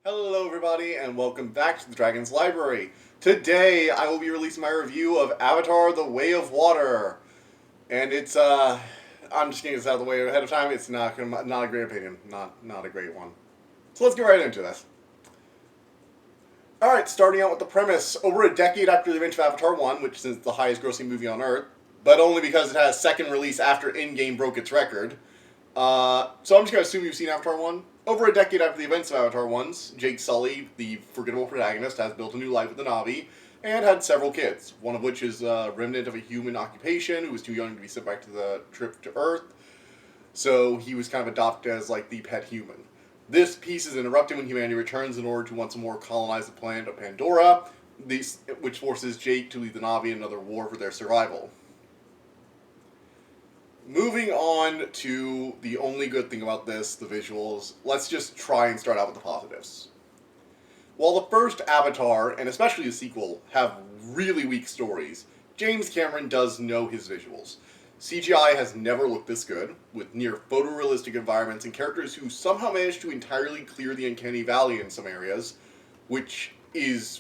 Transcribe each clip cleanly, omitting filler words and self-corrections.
Hello everybody and welcome back to the Dragon's Library. Today I will be releasing my review of Avatar: The Way of Water. And I'm just getting this out of the way ahead of time. It's not a great opinion. Not a great one. So let's get right into this. Alright, starting out with the premise. Over a decade after the event of Avatar 1, which is the highest grossing movie on Earth, but only because it has second release after Endgame broke its record. So I'm just going to assume you've seen Avatar 1. Over a decade after the events of Avatar 1's, Jake Sully, the forgettable protagonist, has built a new life with the Na'vi and had several kids, one of which is a remnant of a human occupation who was too young to be sent back to the trip to Earth, so he was kind of adopted as like the pet human. This piece is interrupted when humanity returns in order to once more colonize the planet of Pandora, which forces Jake to lead the Na'vi in another war for their survival. Moving on to the only good thing about this, the visuals, let's just try and start out with the positives. While the first Avatar, and especially the sequel, have really weak stories, James Cameron does know his visuals. CGI has never looked this good, with near photorealistic environments and characters who somehow manage to entirely clear the uncanny valley in some areas, which is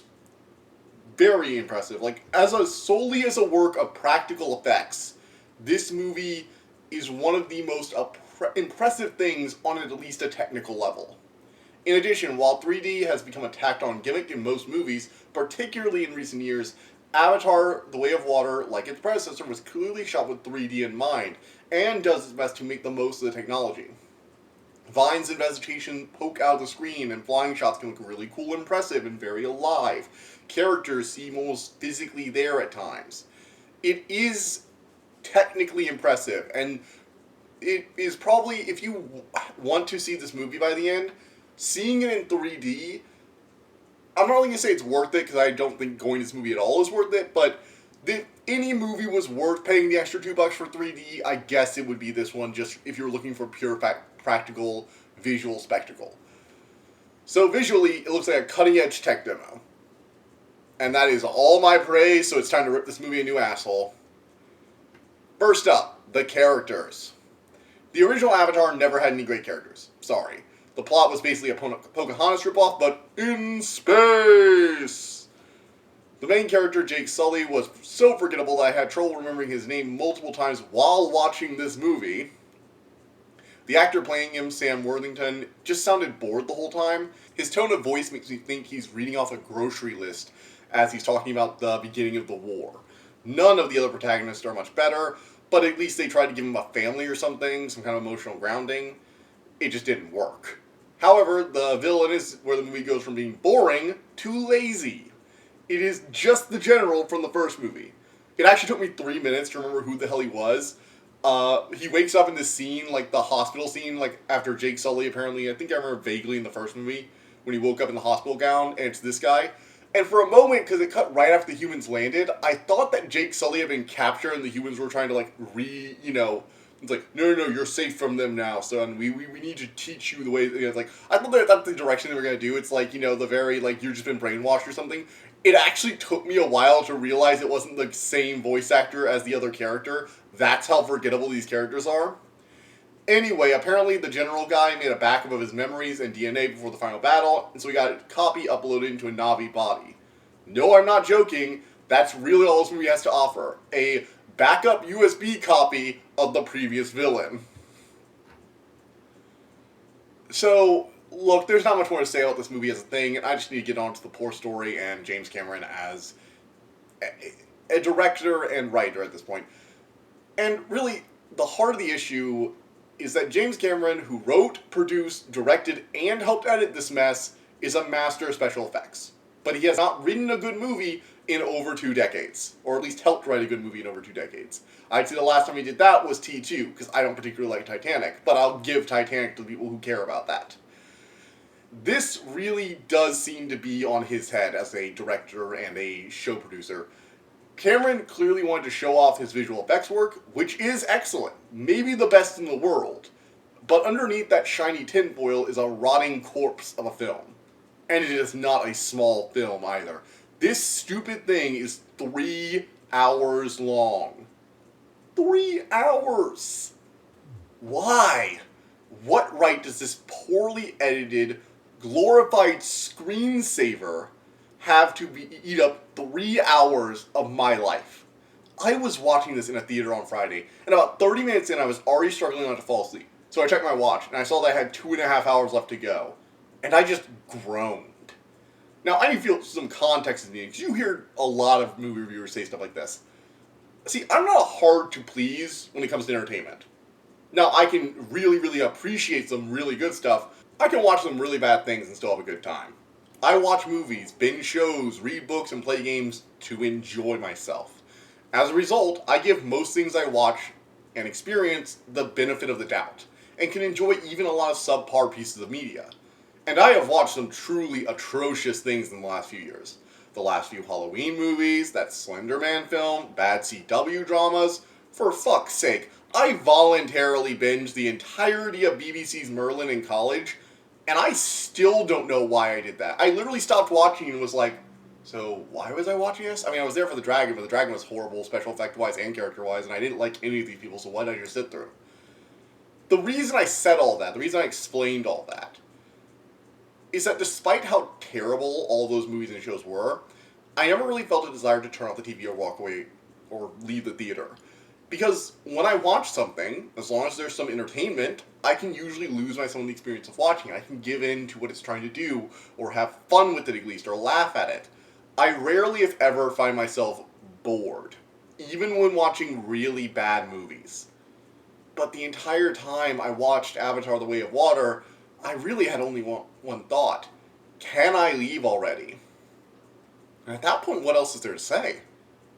very impressive. Like, solely as a work of practical effects, this movie is one of the most impressive things on at least a technical level. In addition, while 3D has become a tacked-on gimmick in most movies, particularly in recent years, Avatar: The Way of Water, like its predecessor, was clearly shot with 3D in mind, and does its best to make the most of the technology. Vines and vegetation poke out of the screen, and flying shots can look really cool and impressive and very alive. Characters seem almost physically there at times. It is technically impressive, and it is probably, if you want to see this movie by the end, seeing it in 3D, I'm not really going to say it's worth it, because I don't think going to this movie at all is worth it, but if any movie was worth paying the extra $2 for 3D, I guess it would be this one, just if you're looking for pure practical visual spectacle. So visually, it looks like a cutting-edge tech demo. And that is all my praise, so it's time to rip this movie a new asshole. First up, the characters. The original Avatar never had any great characters. Sorry. The plot was basically a Pocahontas ripoff, but in space! The main character, Jake Sully, was so forgettable that I had trouble remembering his name multiple times while watching this movie. The actor playing him, Sam Worthington, just sounded bored the whole time. His tone of voice makes me think he's reading off a grocery list as he's talking about the beginning of the war. None of the other protagonists are much better, but at least they tried to give him a family or something, some kind of emotional grounding. It just didn't work. However, the villain is where the movie goes from being boring to lazy. It is just the general from the first movie. It actually took me 3 minutes to remember who the hell he was. He wakes up in this scene, like the hospital scene, like after Jake Sully apparently, I think I remember vaguely in the first movie, when he woke up in the hospital gown, and it's this guy. And for a moment, because it cut right after the humans landed, I thought that Jake Sully had been captured and the humans were trying to, like, it's like, no, you're safe from them now, son. We need to teach you the way, like, I thought that's the direction they were going to do. It's like, the very, like, you've just been brainwashed or something. It actually took me a while to realize it wasn't the same voice actor as the other character. That's how forgettable these characters are. Anyway, apparently the general guy made a backup of his memories and DNA before the final battle, and so he got a copy uploaded into a Na'vi body. No, I'm not joking. That's really all this movie has to offer. A backup USB copy of the previous villain. So, look, there's not much more to say about this movie as a thing, and I just need to get on to the poor story and James Cameron as a director and writer at this point. And really, the heart of the issue is that James Cameron, who wrote, produced, directed, and helped edit this mess, is a master of special effects. But he has not written a good movie in over 2 decades. Or at least helped write a good movie in over 2 decades. I'd say the last time he did that was T2, because I don't particularly like Titanic, but I'll give Titanic to people who care about that. This really does seem to be on his head as a director and a show producer. Cameron clearly wanted to show off his visual effects work, which is excellent, maybe the best in the world. But underneath that shiny tinfoil is a rotting corpse of a film. And it is not a small film either. This stupid thing is 3 hours long. 3 hours! Why? What right does this poorly edited, glorified screensaver have to eat up 3 hours of my life. I was watching this in a theater on Friday, and about 30 minutes in, I was already struggling not to fall asleep. So I checked my watch, and I saw that I had 2.5 hours left to go. And I just groaned. Now, I need to feel some context in the because you hear a lot of movie reviewers say stuff like this. See, I'm not hard to please when it comes to entertainment. Now, I can really, really appreciate some really good stuff. I can watch some really bad things and still have a good time. I watch movies, binge shows, read books, and play games to enjoy myself. As a result, I give most things I watch and experience the benefit of the doubt, and can enjoy even a lot of subpar pieces of media. And I have watched some truly atrocious things in the last few years. The last few Halloween movies, that Slender Man film, bad CW dramas. For fuck's sake, I voluntarily binged the entirety of BBC's Merlin in college, and I still don't know why I did that. I literally stopped watching and was like, so why was I watching this? I mean, I was there for the dragon, but the dragon was horrible, special effect-wise and character-wise, and I didn't like any of these people, so why did I just sit through? The reason I said all that, the reason I explained all that, is that despite how terrible all those movies and shows were, I never really felt a desire to turn off the TV or walk away or leave the theater. Because when I watch something, as long as there's some entertainment, I can usually lose myself in the experience of watching it. I can give in to what it's trying to do, or have fun with it at least, or laugh at it. I rarely, if ever, find myself bored, even when watching really bad movies. But the entire time I watched Avatar: The Way of Water, I really had only one thought. Can I leave already? And at that point, what else is there to say?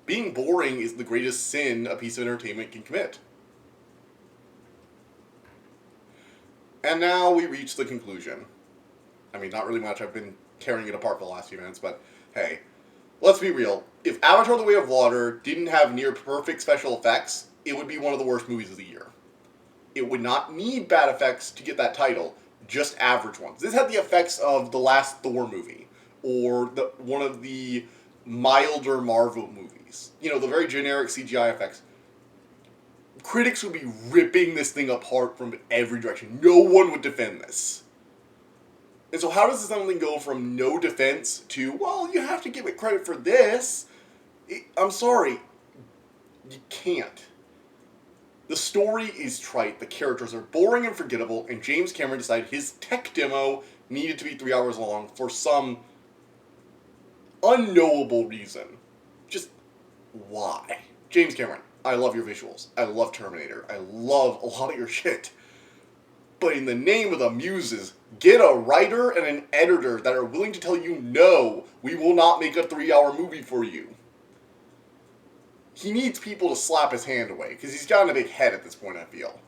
Being boring is the greatest sin a piece of entertainment can commit. And now we reach the conclusion. I mean, not really much. I've been tearing it apart for the last few minutes, but hey, let's be real. If Avatar: The Way of Water didn't have near perfect special effects, it would be one of the worst movies of the year. It would not need bad effects to get that title, just average ones. This had the effects of the last Thor movie, or one of the milder Marvel movies. You know, the very generic CGI effects. Critics would be ripping this thing apart from every direction. No one would defend this. And so how does something go from no defense to, well, you have to give it credit for this? I'm sorry. You can't. The story is trite, the characters are boring and forgettable, and James Cameron decided his tech demo needed to be 3 hours long for some unknowable reason. Just why? James Cameron, I love your visuals. I love Terminator. I love a lot of your shit. But in the name of the muses, get a writer and an editor that are willing to tell you, no, we will not make a 3-hour movie for you. He needs people to slap his hand away, because he's gotten a big head at this point, I feel.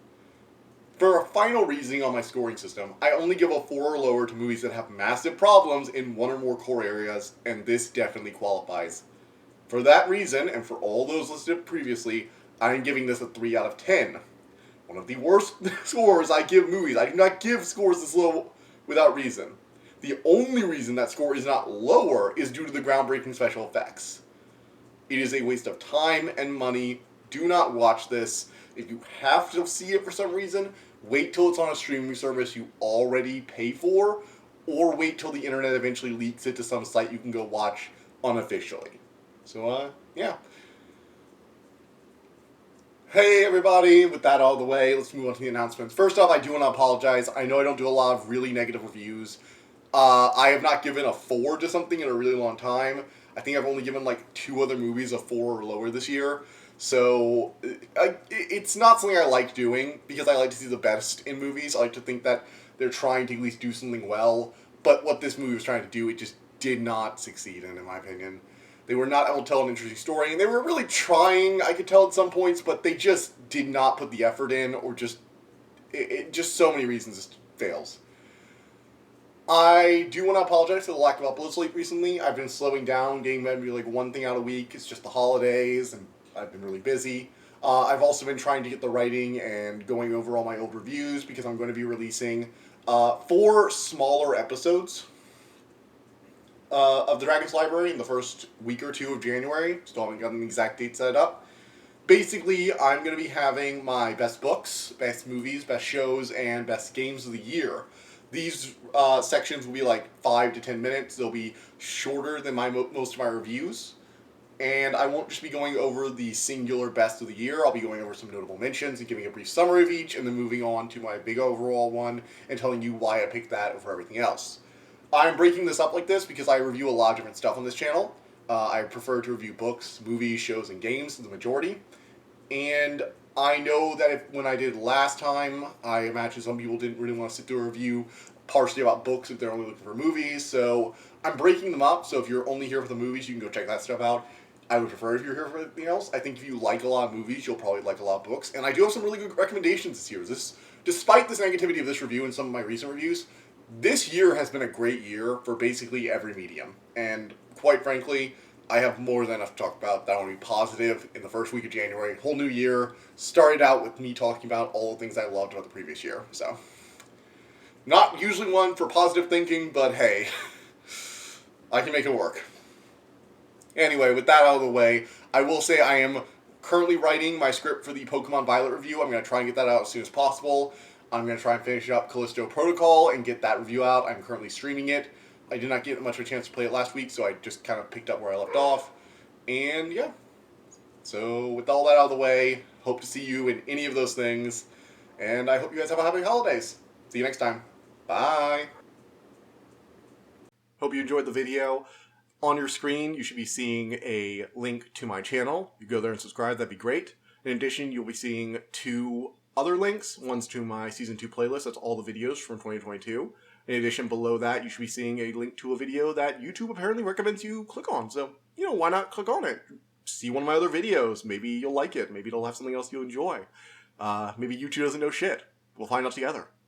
For a final reasoning on my scoring system, I only give a 4 or lower to movies that have massive problems in one or more core areas, and this definitely qualifies. For that reason, and for all those listed previously, I am giving this a 3 out of 10. One of the worst scores I give movies. I do not give scores this low without reason. The only reason that score is not lower is due to the groundbreaking special effects. It is a waste of time and money. Do not watch this. If you have to see it for some reason, wait till it's on a streaming service you already pay for, or wait till the internet eventually leaks it to some site you can go watch unofficially. So, yeah. Hey everybody, with that out of the way, let's move on to the announcements. First off, I do want to apologize. I know I don't do a lot of really negative reviews. I have not given a 4 to something in a really long time. I think I've only given like 2 other movies a 4 or lower this year. So, it's not something I like doing, because I like to see the best in movies. I like to think that they're trying to at least do something well. But what this movie was trying to do, it just did not succeed in my opinion. They were not able to tell an interesting story, and they were really trying, I could tell at some points, but they just did not put the effort in, or just so many reasons it fails. I do want to apologize for the lack of upload sleep recently. I've been slowing down, getting maybe like one thing out a week. It's just the holidays, and I've been really busy. I've also been trying to get the writing and going over all my old reviews, because I'm going to be releasing 4 smaller episodes of the Dragon's Library in the first week or 2 of January. Still haven't got an exact date set up. Basically, I'm going to be having my best books, best movies, best shows, and best games of the year. These sections will be like 5 to 10 minutes. They'll be shorter than most of my reviews. And I won't just be going over the singular best of the year. I'll be going over some notable mentions and giving a brief summary of each, and then moving on to my big overall one and telling you why I picked that over everything else. I'm breaking this up like this because I review a lot of different stuff on this channel. I prefer to review books, movies, shows, and games, the majority. And I know that when I did last time, I imagine some people didn't really want to sit through a review partially about books if they're only looking for movies. So I'm breaking them up. So if you're only here for the movies, you can go check that stuff out. I would prefer if you're here for anything else. I think if you like a lot of movies, you'll probably like a lot of books. And I do have some really good recommendations this year. Despite this negativity of this review and some of my recent reviews, this year has been a great year for basically every medium. And quite frankly, I have more than enough to talk about that I want to be positive in the first week of January. Whole new year. Started out with me talking about all the things I loved about the previous year. So, not usually one for positive thinking, but hey, I can make it work. Anyway, with that out of the way, I will say I am currently writing my script for the Pokemon Violet review. I'm going to try and get that out as soon as possible. I'm going to try and finish up Callisto Protocol and get that review out. I'm currently streaming it. I did not get much of a chance to play it last week, so I just kind of picked up where I left off. And yeah. So with all that out of the way, hope to see you in any of those things. And I hope you guys have a happy holidays. See you next time. Bye. Hope you enjoyed the video. On your screen, you should be seeing a link to my channel. You go there and subscribe, that'd be great. In addition, you'll be seeing 2 other links. One's to my Season 2 playlist, that's all the videos from 2022. In addition, below that, you should be seeing a link to a video that YouTube apparently recommends you click on. So, why not click on it? See one of my other videos. Maybe you'll like it. Maybe it'll have something else you'll enjoy. Maybe YouTube doesn't know shit. We'll find out together.